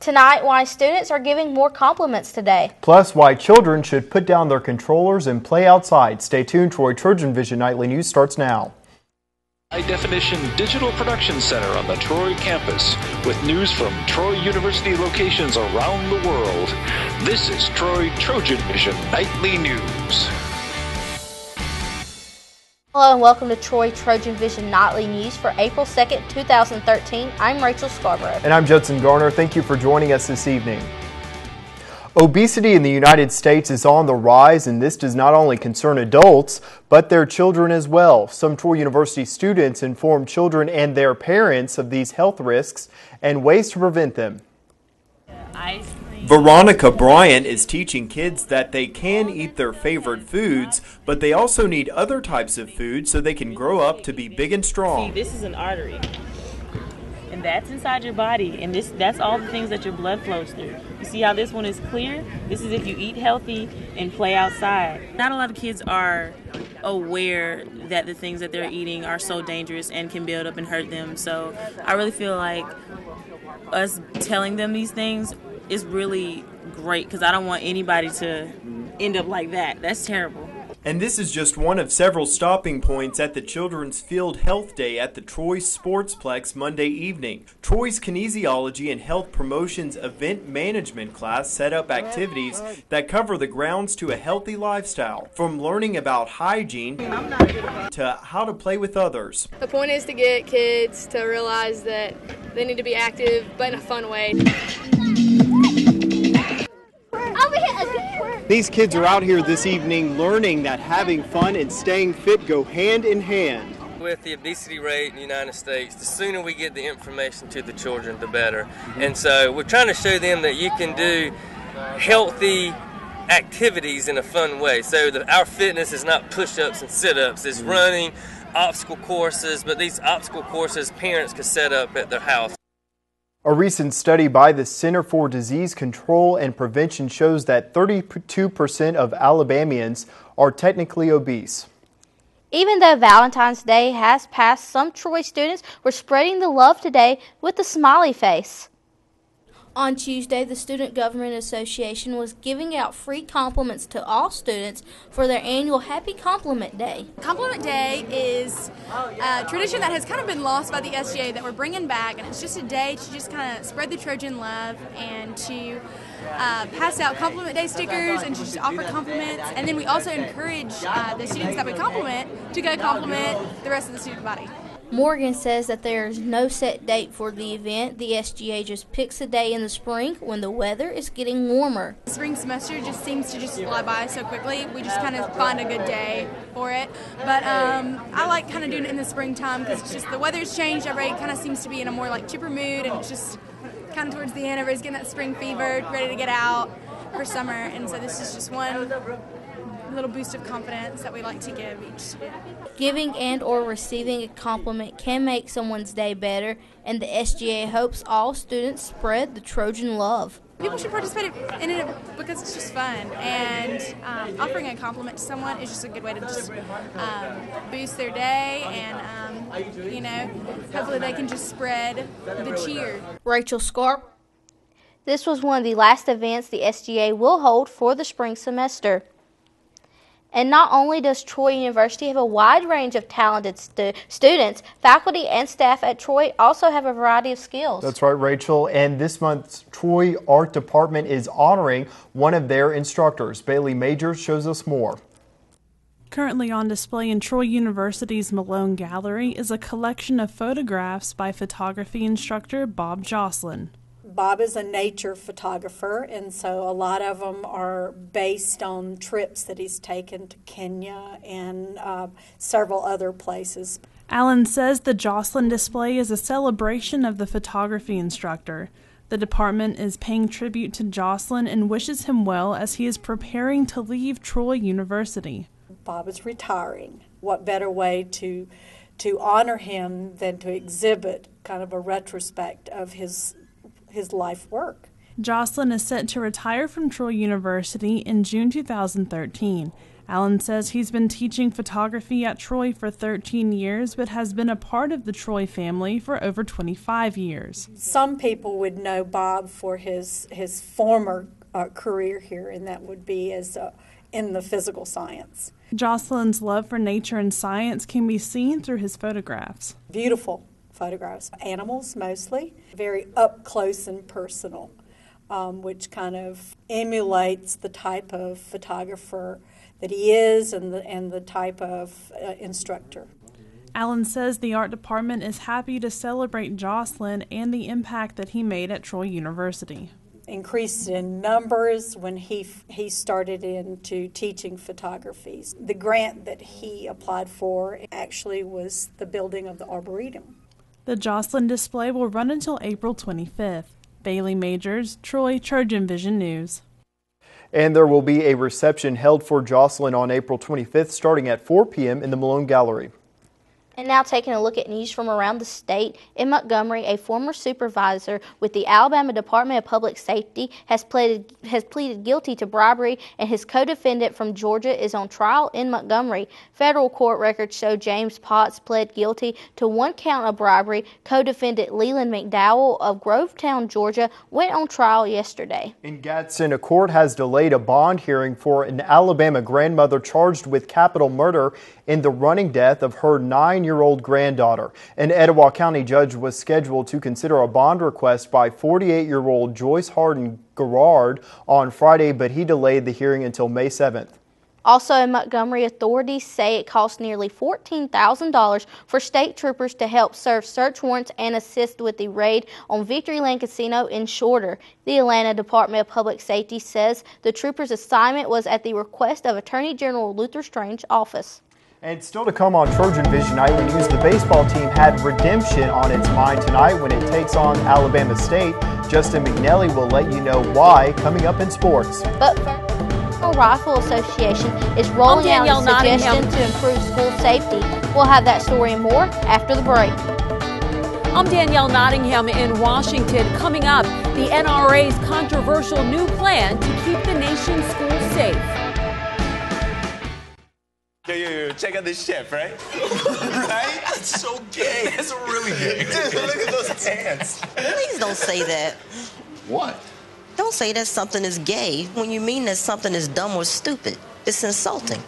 Tonight, why students are giving more compliments today. Plus, why children should put down their controllers and play outside. Stay tuned. TrojanVision Nightly News starts now. High-definition digital production center on the Troy campus with news from Troy University locations around the world. This is Troy TrojanVision Nightly News. Hello and welcome to Troy TrojanVision Nightly News for April 2nd, 2013. I'm Rachel Scarborough. And I'm Judson Garner. Thank you for joining us this evening. Obesity in the United States is on the rise, and this does not only concern adults, but their children as well. Some Troy University students inform children and their parents of these health risks and ways to prevent them. Veronica Bryant is teaching kids that they can eat their favorite foods, but they also need other types of food so they can grow up to be big and strong. See, this is an artery, and that's inside your body, and that's all the things that your blood flows through. You see how this one is clear? This is if you eat healthy and play outside. Not a lot of kids are aware that the things that they're eating are so dangerous and can build up and hurt them. So I really feel like us telling them these things is really great, because I don't want anybody to end up like that. That's terrible. And this is just one of several stopping points at the Children's Field Health Day at the Troy Sportsplex Monday evening. Troy's Kinesiology and Health Promotions Event Management class set up activities that cover the grounds to a healthy lifestyle, from learning about hygiene to how to play with others. The point is to get kids to realize that they need to be active, but in a fun way. These kids are out here this evening learning that having fun and staying fit go hand in hand. With the obesity rate in the United States, the sooner we get the information to the children, the better. And so we're trying to show them that you can do healthy activities in a fun way. So that our fitness is not push-ups and sit-ups, it's running, obstacle courses, but these obstacle courses parents can set up at their house. A recent study by the Center for Disease Control and Prevention shows that 32% of Alabamians are technically obese. Even though Valentine's Day has passed, some Troy students were spreading the love today with a smiley face. On Tuesday, the Student Government Association was giving out free compliments to all students for their annual Happy Compliment Day. Compliment Day is a tradition that has kind of been lost by the SGA that we're bringing back, and it's just a day to just kind of spread the Trojan love and to pass out Compliment Day stickers and to just offer compliments. And then we also encourage the students that we compliment to go compliment the rest of the student body. Morgan says that there is no set date for the event. The SGA just picks a day in the spring when the weather is getting warmer. The spring semester just seems to just fly by so quickly. We just kind of find a good day for it. But I like kind of doing it in the springtime because it's just the weather's changed. Everybody kind of seems to be in a more like chipper mood, and it's just kind of towards the end, everybody's getting that spring fever, ready to get out for summer. And so this is just one little boost of confidence that we like to give each student. Giving and or receiving a compliment can make someone's day better, and the SGA hopes all students spread the Trojan love. People should participate in it because it's just fun, and offering a compliment to someone is just a good way to just boost their day, and hopefully they can just spread the cheer. Rachel Scarp. This was one of the last events the SGA will hold for the spring semester. And not only does Troy University have a wide range of talented students, faculty and staff at Troy also have a variety of skills. That's right, Rachel. And this month's Troy Art Department is honoring one of their instructors. Bailey Major shows us more. Currently on display in Troy University's Malone Gallery is a collection of photographs by photography instructor Bob Jocelyn. Bob is a nature photographer, and so a lot of them are based on trips that he's taken to Kenya and several other places. Allen says the Jocelyn display is a celebration of the photography instructor. The department is paying tribute to Jocelyn and wishes him well as he is preparing to leave Troy University. Bob is retiring. What better way to honor him than to exhibit kind of a retrospect of his life work. Jocelyn is set to retire from Troy University in June 2013. Allen says he's been teaching photography at Troy for 13 years, but has been a part of the Troy family for over 25 years. Some people would know Bob for his former career here, and that would be as in the physical science. Jocelyn's love for nature and science can be seen through his photographs. Beautiful photographs, animals mostly, very up close and personal, which kind of emulates the type of photographer that he is and the type of instructor. Allen says the art department is happy to celebrate Jocelyn and the impact that he made at Troy University. Increased in numbers when he started into teaching photography. The grant that he applied for actually was the building of the Arboretum. The Jocelyn display will run until April 25th. Bailey Majors, Troy, TrojanVision News. And there will be a reception held for Jocelyn on April 25th starting at 4 p.m. in the Malone Gallery. And now taking a look at news from around the state, in Montgomery, a former supervisor with the Alabama Department of Public Safety has pleaded guilty to bribery, and his co-defendant from Georgia is on trial in Montgomery. Federal court records show James Potts pled guilty to one count of bribery. Co-defendant Leland McDowell of Grovetown, Georgia, went on trial yesterday. In Gadsden, a court has delayed a bond hearing for an Alabama grandmother charged with capital murder in the running death of her 9-year-old granddaughter. An Etowah County judge was scheduled to consider a bond request by 48-year-old Joyce Harden Garrard on Friday, but he delayed the hearing until May 7th. Also in Montgomery, authorities say it cost nearly $14,000 for state troopers to help serve search warrants and assist with the raid on Victory Lane Casino in Shorter. The Atlanta Department of Public Safety says the troopers' assignment was at the request of Attorney General Luther Strange's office. And still to come on TrojanVision Nightly News, the baseball team had redemption on its mind tonight when it takes on Alabama State. Justin McNally will let you know why coming up in sports. But first, the National Rifle Association is rolling out a suggestion to improve school safety. We'll have that story and more after the break. I'm Danielle Nottingham in Washington. Coming up, the NRA's controversial new plan to keep the nation's schools safe. Yo, check out this chef, right? Right? That's so gay. That's really gay. Dude, look at those hands. Please don't say that. What? Don't say that something is gay when you mean that something is dumb or stupid. It's insulting.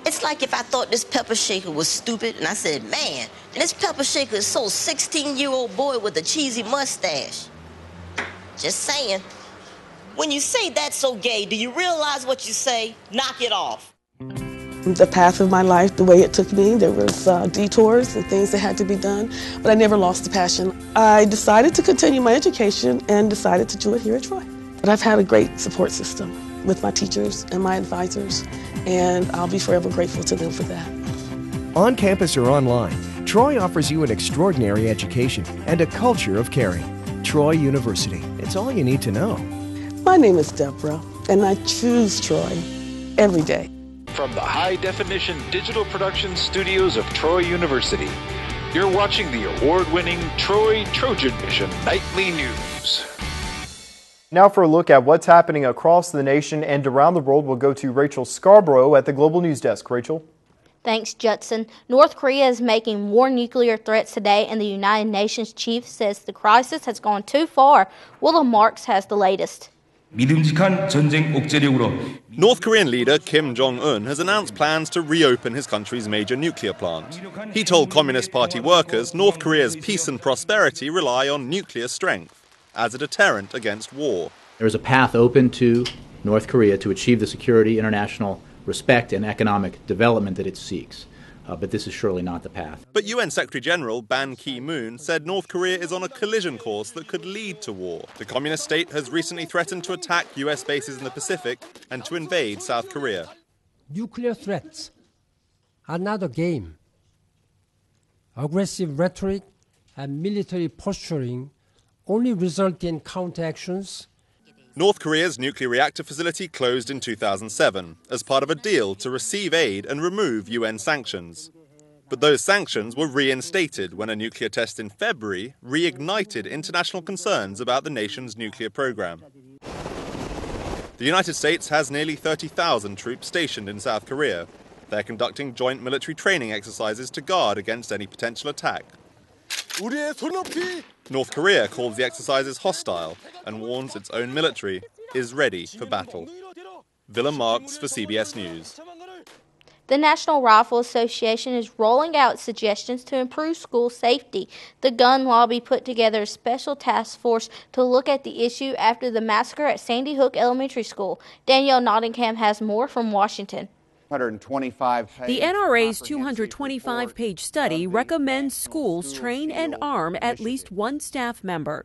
It's like if I thought this pepper shaker was stupid and I said, man, this pepper shaker is so 16-year-old boy with a cheesy mustache. Just saying. When you say that's so gay, do you realize what you say? Knock it off. The path of my life, the way it took me, there was detours and things that had to be done, but I never lost the passion. I decided to continue my education and decided to do it here at Troy. But I've had a great support system with my teachers and my advisors, and I'll be forever grateful to them for that. On campus or online, Troy offers you an extraordinary education and a culture of caring. Troy University. It's all you need to know. My name is Deborah, and I choose Troy every day. From the high-definition digital production studios of Troy University, you're watching the award-winning TrojanVision Nightly News. Now for a look at what's happening across the nation and around the world, we'll go to Rachel Scarborough at the Global News Desk. Rachel. Thanks, Judson. North Korea is making more nuclear threats today, and the United Nations chief says the crisis has gone too far. Willem Marks has the latest. North Korean leader Kim Jong-un has announced plans to reopen his country's major nuclear plant. He told Communist Party workers North Korea's peace and prosperity rely on nuclear strength as a deterrent against war. There is a path open to North Korea to achieve the security, international respect, and economic development that it seeks. But this is surely not the path. But UN Secretary General Ban Ki-moon said North Korea is on a collision course that could lead to war. The communist state has recently threatened to attack US bases in the Pacific and to invade South Korea. Nuclear threats are not a game. Aggressive rhetoric and military posturing only result in counteractions. North Korea's nuclear reactor facility closed in 2007 as part of a deal to receive aid and remove UN sanctions. But those sanctions were reinstated when a nuclear test in February reignited international concerns about the nation's nuclear program. The United States has nearly 30,000 troops stationed in South Korea. They're conducting joint military training exercises to guard against any potential attack. North Korea calls the exercises hostile and warns its own military is ready for battle. Willem Marks for CBS News. The National Rifle Association is rolling out suggestions to improve school safety. The gun lobby put together a special task force to look at the issue after the massacre at Sandy Hook Elementary School. Danielle Nottingham has more from Washington. The NRA's 225-page study recommends schools train and arm at least one staff member.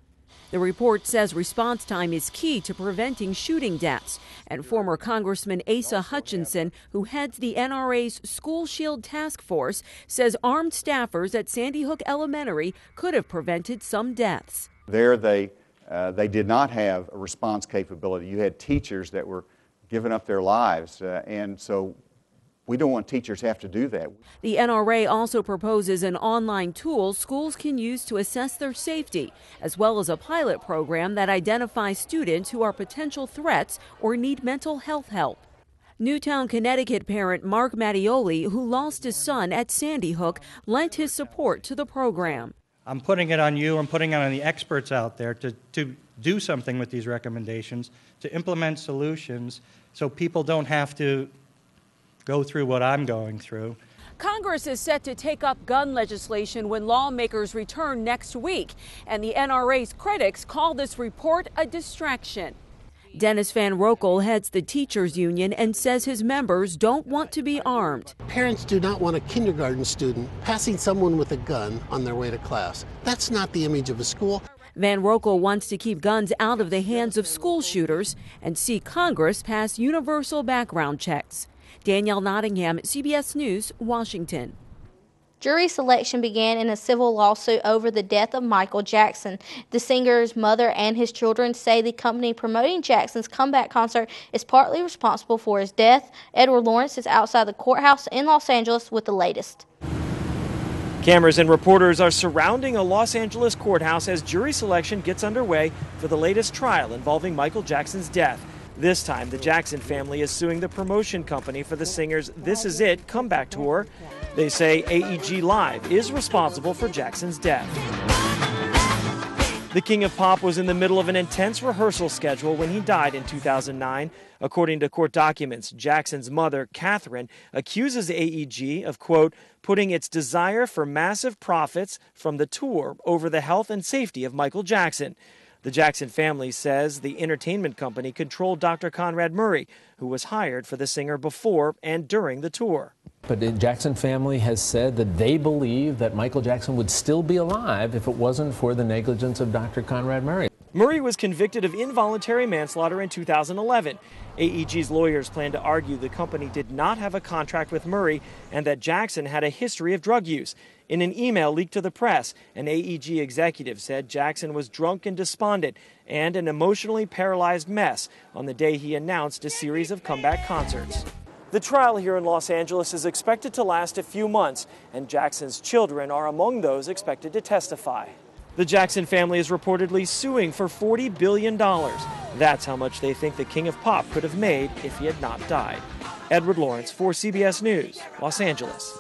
The report says response time is key to preventing shooting deaths, and former Congressman Asa Hutchinson, who heads the NRA's School Shield Task Force, says armed staffers at Sandy Hook Elementary could have prevented some deaths. There they did not have a response capability. You had teachers that were giving up their lives, and so we don't want teachers to have to do that. The NRA also proposes an online tool schools can use to assess their safety, as well as a pilot program that identifies students who are potential threats or need mental health help. Newtown, Connecticut parent Mark Mattioli, who lost his son at Sandy Hook, lent his support to the program. I'm putting it on you, I'm putting it on the experts out there to do something with these recommendations, to implement solutions so people don't have to go through what I'm going through. Congress is set to take up gun legislation when lawmakers return next week, and the NRA's critics call this report a distraction. Dennis Van Rokel heads the teachers union and says his members don't want to be armed. Parents do not want a kindergarten student passing someone with a gun on their way to class. That's not the image of a school. Van Rokel wants to keep guns out of the hands of school shooters and see Congress pass universal background checks. Danielle Nottingham, CBS News, Washington. Jury selection began in a civil lawsuit over the death of Michael Jackson. The singer's mother and his children say the company promoting Jackson's comeback concert is partly responsible for his death. Edward Lawrence is outside the courthouse in Los Angeles with the latest. Cameras and reporters are surrounding a Los Angeles courthouse as jury selection gets underway for the latest trial involving Michael Jackson's death. This time, the Jackson family is suing the promotion company for the singer's This Is It comeback tour. They say AEG Live is responsible for Jackson's death. The King of Pop was in the middle of an intense rehearsal schedule when he died in 2009. According to court documents, Jackson's mother, Catherine, accuses AEG of, quote, putting its desire for massive profits from the tour over the health and safety of Michael Jackson. The Jackson family says the entertainment company controlled Dr. Conrad Murray, who was hired for the singer before and during the tour. But the Jackson family has said that they believe that Michael Jackson would still be alive if it wasn't for the negligence of Dr. Conrad Murray. Murray was convicted of involuntary manslaughter in 2011. AEG's lawyers plan to argue the company did not have a contract with Murray and that Jackson had a history of drug use. In an email leaked to the press, an AEG executive said Jackson was drunk and despondent and an emotionally paralyzed mess on the day he announced a series of comeback concerts. The trial here in Los Angeles is expected to last a few months, and Jackson's children are among those expected to testify. The Jackson family is reportedly suing for $40 billion. That's how much they think the King of Pop could have made if he had not died. Edward Lawrence for CBS News, Los Angeles.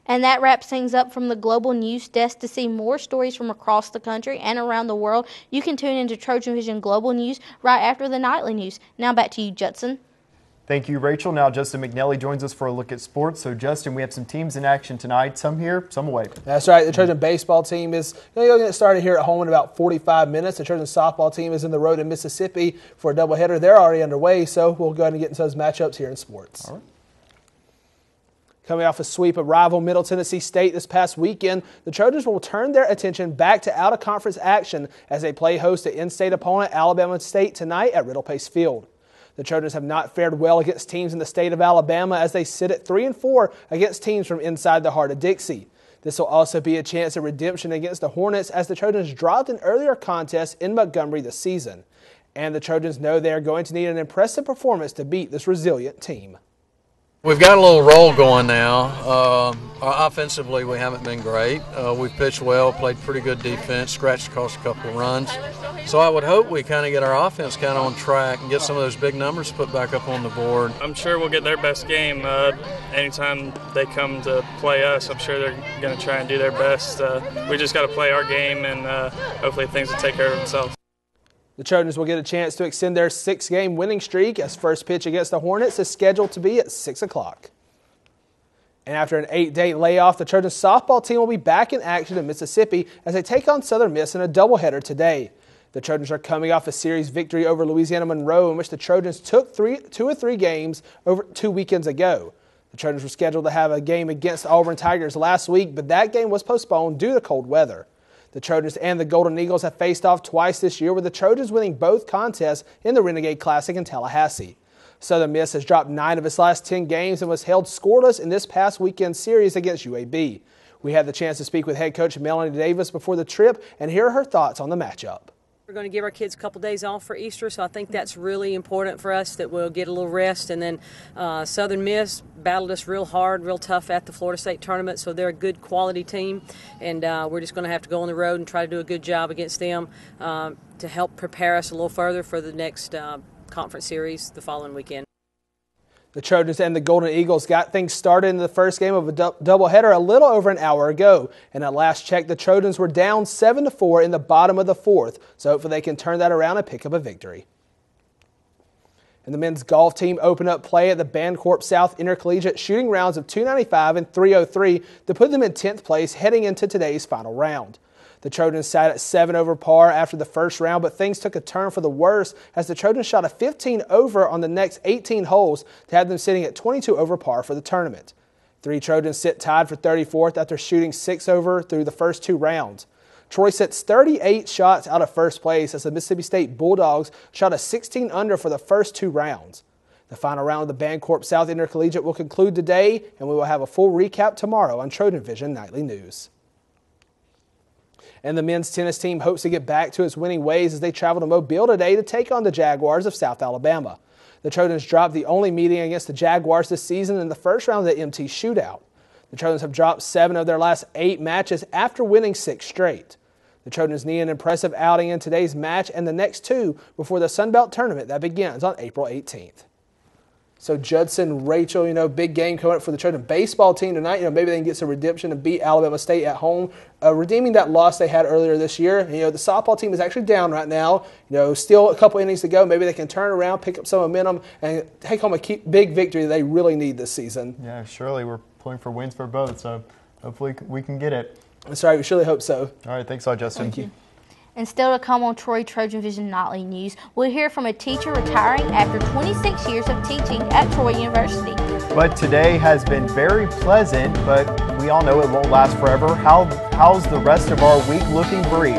And that wraps things up from the Global News Desk. To see more stories from across the country and around the world, you can tune into TrojanVision Global News right after the nightly news. Now back to you, Judson. Thank you, Rachel. Now Justin McNally joins us for a look at sports. So, Justin, we have some teams in action tonight, some here, some away. That's right. The Trojan baseball team is going to get started here at home in about 45 minutes. The Trojan softball team is in the road in Mississippi for a doubleheader. They're already underway, so we'll go ahead and get into those matchups here in sports. All right. Coming off a sweep of rival Middle Tennessee State this past weekend, the Trojans will turn their attention back to out-of-conference action as they play host to in-state opponent Alabama State tonight at Riddle Pace Field. The Trojans have not fared well against teams in the state of Alabama as they sit at 3-4 against teams from inside the heart of Dixie. This will also be a chance at redemption against the Hornets as the Trojans dropped an earlier contest in Montgomery this season. And the Trojans know they are going to need an impressive performance to beat this resilient team. We've got a little roll going now. Offensively, we haven't been great. We've pitched well, played pretty good defense, scratched across a couple of runs. So I would hope we kind of get our offense kind of on track and get some of those big numbers put back up on the board. I'm sure we'll get their best game. Anytime they come to play us, I'm sure they're going to try and do their best. We just got to play our game, and hopefully things will take care of themselves. The Trojans will get a chance to extend their 6-game winning streak as first pitch against the Hornets is scheduled to be at 6 o'clock. And after an 8-day layoff, the Trojans softball team will be back in action in Mississippi as they take on Southern Miss in a doubleheader today. The Trojans are coming off a series victory over Louisiana Monroe in which the Trojans took 2 of 3 games over 2 weekends ago. The Trojans were scheduled to have a game against Auburn Tigers last week, but that game was postponed due to cold weather. The Trojans and the Golden Eagles have faced off twice this year, with the Trojans winning both contests in the Renegade Classic in Tallahassee. Southern Miss has dropped 9 of its last 10 games and was held scoreless in this past weekend's series against UAB. We had the chance to speak with head coach Melanie Davis before the trip, and here are her thoughts on the matchup. We're going to give our kids a couple days off for Easter, so I think that's really important for us, that we'll get a little rest. And then Southern Miss battled us real hard, real tough at the Florida State tournament, so they're a good quality team. And we're just going to have to go on the road and try to do a good job against them to help prepare us a little further for the next conference series the following weekend. The Trojans and the Golden Eagles got things started in the first game of a doubleheader a little over an hour ago. And at last check, the Trojans were down 7-4 in the bottom of the 4th. So hopefully they can turn that around and pick up a victory. And the men's golf team opened up play at the Bancorp South Intercollegiate shooting rounds of 295 and 303 to put them in 10th place heading into today's final round. The Trojans sat at 7 over par after the first round, but things took a turn for the worse as the Trojans shot a 15 over on the next 18 holes to have them sitting at 22 over par for the tournament. 3 Trojans sit tied for 34th after shooting 6 over through the first 2 rounds. Troy sits 38 shots out of first place as the Mississippi State Bulldogs shot a 16 under for the first 2 rounds. The final round of the Bancorp South Intercollegiate will conclude today, and we will have a full recap tomorrow on TrojanVision Nightly News. And the men's tennis team hopes to get back to its winning ways as they travel to Mobile today to take on the Jaguars of South Alabama. The Trojans dropped the only meeting against the Jaguars this season in the first round of the MT Shootout. The Trojans have dropped 7 of their last 8 matches after winning 6 straight. The Trojans need an impressive outing in today's match and the next 2 before the Sun Belt tournament that begins on April 18th. So Judson, Rachel, big game coming up for the Trojan baseball team tonight. Maybe they can get some redemption and beat Alabama State at home, redeeming that loss they had earlier this year. The softball team is actually down right now. Still a couple innings to go. Maybe they can turn around, pick up some momentum, and take home a big victory that they really need this season. Yeah, surely we're pulling for wins for both, so hopefully we can get it. That's right. We surely hope so. All right. Thanks a lot, Justin. Thank you. And still to come on Troy TrojanVision Nightly News, we'll hear from a teacher retiring after 26 years of teaching at Troy University. But today has been very pleasant, but we all know it won't last forever. How's the rest of our week looking, Bree?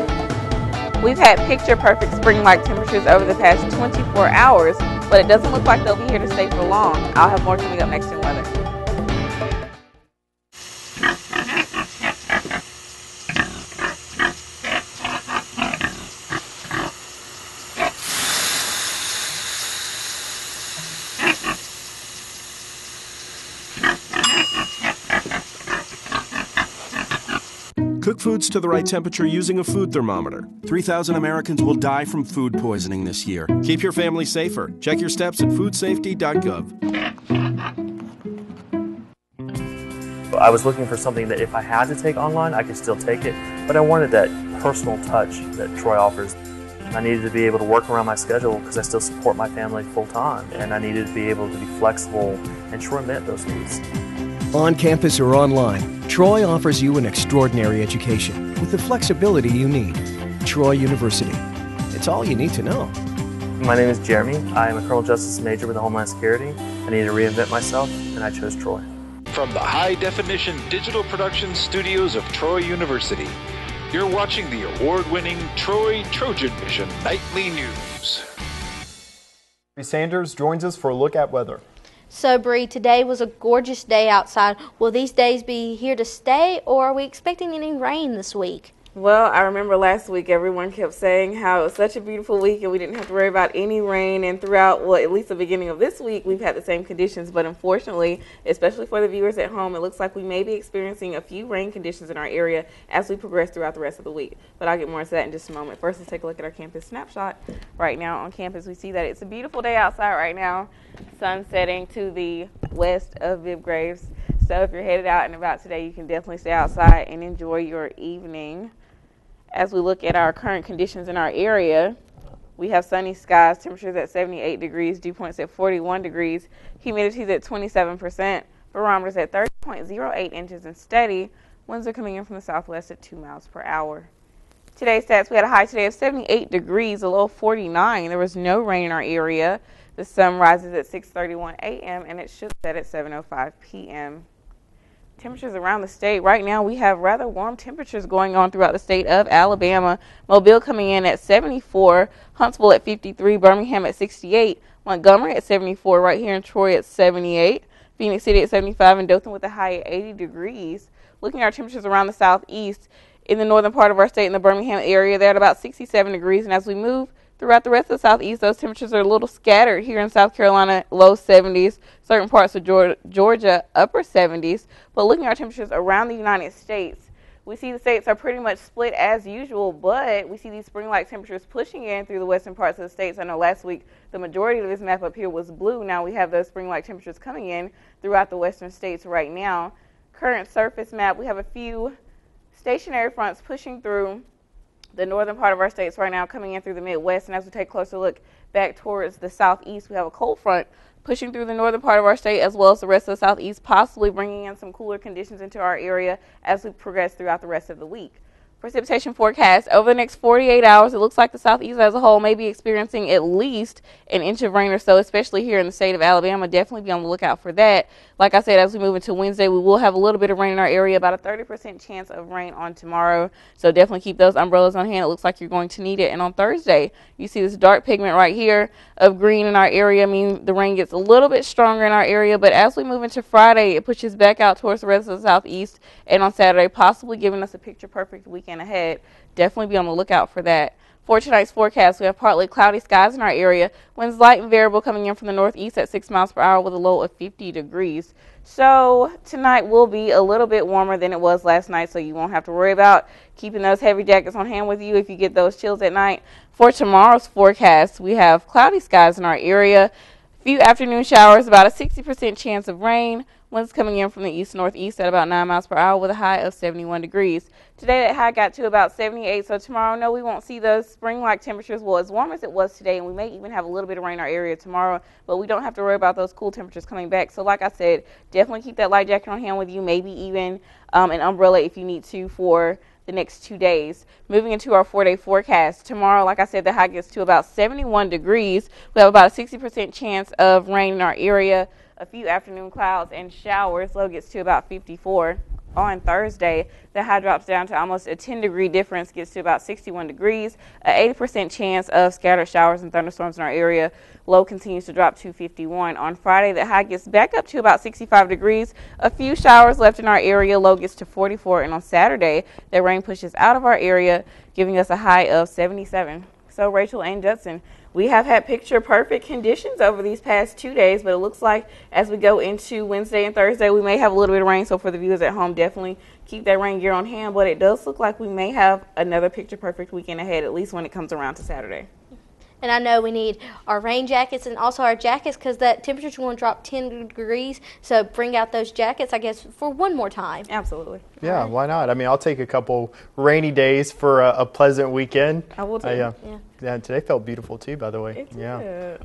We've had picture-perfect spring-like temperatures over the past 24 hours, but it doesn't look like they'll be here to stay for long. I'll have more coming up next in weather. Cook foods to the right temperature using a food thermometer. 3,000 Americans will die from food poisoning this year. Keep your family safer. Check your steps at foodsafety.gov. I was looking for something that if I had to take online, I could still take it, but I wanted that personal touch that Troy offers. I needed to be able to work around my schedule because I still support my family full time, and I needed to be able to be flexible, and Troy met those needs. On campus or online, Troy offers you an extraordinary education with the flexibility you need. Troy University. It's all you need to know. My name is Jeremy. I am a criminal justice major with Homeland Security. I needed to reinvent myself, and I chose Troy. From the high-definition digital production studios of Troy University, you're watching the award-winning Troy TrojanVision Nightly News. Bree Sanders joins us for a look at weather. So, Bree, today was a gorgeous day outside. Will these days be here to stay, or are we expecting any rain this week? Well, I remember last week everyone kept saying how it was such a beautiful week and we didn't have to worry about any rain, and throughout, well, at least the beginning of this week, we've had the same conditions, but unfortunately, especially for the viewers at home, it looks like we may be experiencing a few rain conditions in our area as we progress throughout the rest of the week, but I'll get more into that in just a moment. First, let's take a look at our campus snapshot. Right now on campus, we see that it's a beautiful day outside right now, sun setting to the west of Viv Graves, so if you're headed out and about today, you can definitely stay outside and enjoy your evening. As we look at our current conditions in our area, we have sunny skies, temperatures at 78 degrees, dew points at 41 degrees, humidity is at 27%, barometers at 30.08 inches and steady. Winds are coming in from the southwest at 2 miles per hour. Today's stats, we had a high today of 78 degrees, a low of 49. There was no rain in our area. The sun rises at 6:31 a.m. and it should set at 7:05 p.m. Temperatures around the state. Right now we have rather warm temperatures going on throughout the state of Alabama. Mobile coming in at 74, Huntsville at 53, Birmingham at 68, Montgomery at 74, right here in Troy at 78, Phoenix City at 75, and Dothan with a high at 80 degrees. Looking at our temperatures around the southeast, in the northern part of our state in the Birmingham area, they're at about 67 degrees, and as we move throughout the rest of the southeast, those temperatures are a little scattered. Here in South Carolina, low 70s, certain parts of Georgia, upper 70s. But looking at our temperatures around the United States, we see the states are pretty much split as usual, but we see these spring-like temperatures pushing in through the western parts of the states. I know last week the majority of this map up here was blue. Now we have those spring-like temperatures coming in throughout the western states right now. Current surface map, we have a few stationary fronts pushing through the northern part of our states right now, coming in through the Midwest, and as we take a closer look back towards the southeast, we have a cold front pushing through the northern part of our state as well as the rest of the southeast, possibly bringing in some cooler conditions into our area as we progress throughout the rest of the week. Precipitation forecast, over the next 48 hours, it looks like the southeast as a whole may be experiencing at least an inch of rain or so, especially here in the state of Alabama. Definitely be on the lookout for that. Like I said, as we move into Wednesday, we will have a little bit of rain in our area, about a 30% chance of rain on tomorrow. So definitely keep those umbrellas on hand. It looks like you're going to need it. And on Thursday, you see this dark pigment right here of green in our area. I mean, the rain gets a little bit stronger in our area, but as we move into Friday, it pushes back out towards the rest of the southeast, and on Saturday, possibly giving us a picture-perfect weekend ahead. Definitely be on the lookout for that. For tonight's forecast, we have partly cloudy skies in our area. Winds light and variable coming in from the northeast at 6 miles per hour with a low of 50 degrees. So tonight will be a little bit warmer than it was last night, so you won't have to worry about keeping those heavy jackets on hand with you if you get those chills at night. For tomorrow's forecast, we have cloudy skies in our area. Few afternoon showers, about a 60% chance of rain. Winds coming in from the east-northeast at about 9 miles per hour with a high of 71 degrees. Today that high got to about 78, so tomorrow, no, we won't see those spring-like temperatures. Well, as warm as it was today, and we may even have a little bit of rain in our area tomorrow, but we don't have to worry about those cool temperatures coming back. So like I said, definitely keep that light jacket on hand with you, maybe even an umbrella if you need to for the next 2 days. Moving into our 4-day forecast, tomorrow, like I said, the high gets to about 71 degrees. We have about a 60% chance of rain in our area. A few afternoon clouds and showers. Low gets to about 54. On Thursday, the high drops down to almost a 10-degree difference, gets to about 61 degrees. An 80% chance of scattered showers and thunderstorms in our area. Low continues to drop to 51. On Friday, the high gets back up to about 65 degrees. A few showers left in our area. Low gets to 44. And on Saturday, the rain pushes out of our area, giving us a high of 77. So, Rachel and Judson, we have had picture-perfect conditions over these past 2 days, but it looks like as we go into Wednesday and Thursday, we may have a little bit of rain. So for the viewers at home, definitely keep that rain gear on hand. But it does look like we may have another picture-perfect weekend ahead, at least when it comes around to Saturday. And I know we need our rain jackets and also our jackets because that temperature's going to drop 10 degrees. So bring out those jackets, I guess, for one more time. Absolutely. Yeah, why not? I mean, I'll take a couple rainy days for a pleasant weekend. I will too. Yeah, today felt beautiful too, by the way. It did.